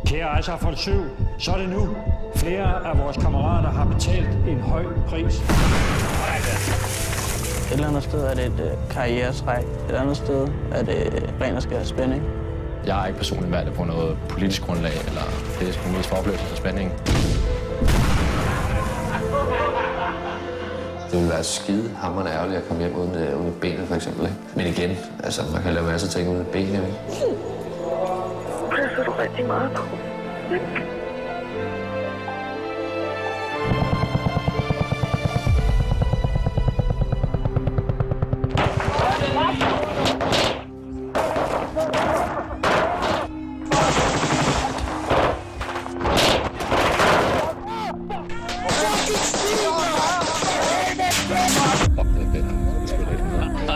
Kære Ejsar for Syv, så er det nu. Flere af vores kammerater har betalt en høj pris. Et eller andet sted er det et karrieretræk. Et andet sted er det ren og skær spænding. Jeg har ikke personligt valgt på noget politisk grundlag, eller det er sgu mest for oplevelse og spænding. Det ville være skide hammerende ærgerligt at komme hjem uden benet, for eksempel. Ikke? Men igen, altså, man kan lave masser af ting uden benet. Ikke? Passer du rigtig meget på?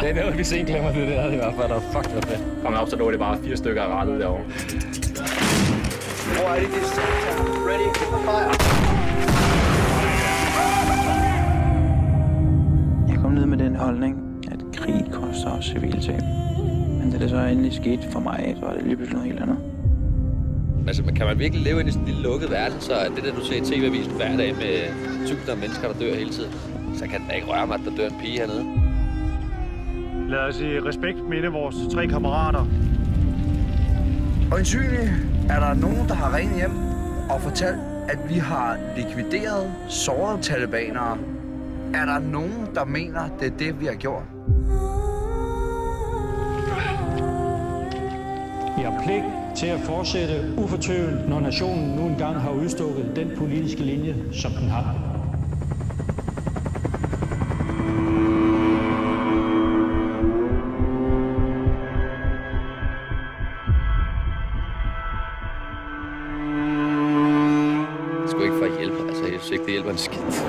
Det er noget, vi sent glemmer det der i hvert fald. Fuck, det var fedt. Kom op, så lå det bare 4 stykker af rettet derovre. Jeg kom ned med den holdning, at krig koster også civiltab. Men da det så endelig skete for mig, så var det lige pludselig noget helt andet. Altså, kan man virkelig leve i en lille lukket verden, så er det der, du ser i TV-avisen hver dag med tusinder af mennesker, der dør hele tiden, så kan det ikke røre mig, at der dør en pige hernede. Lad os i respekt minde vores 3 kammerater. Øjensynligt er der nogen, der har ringet hjem og fortalt, at vi har likvideret sårede talibanere. Er der nogen, der mener, det er det, vi har gjort? Vi har pligt til at fortsætte ufortøvent, når nationen nu engang har udstukket den politiske linje, som den har. Det skulle ikke for at hjælpe, altså jeg synes ikke, det hjælper en skidt.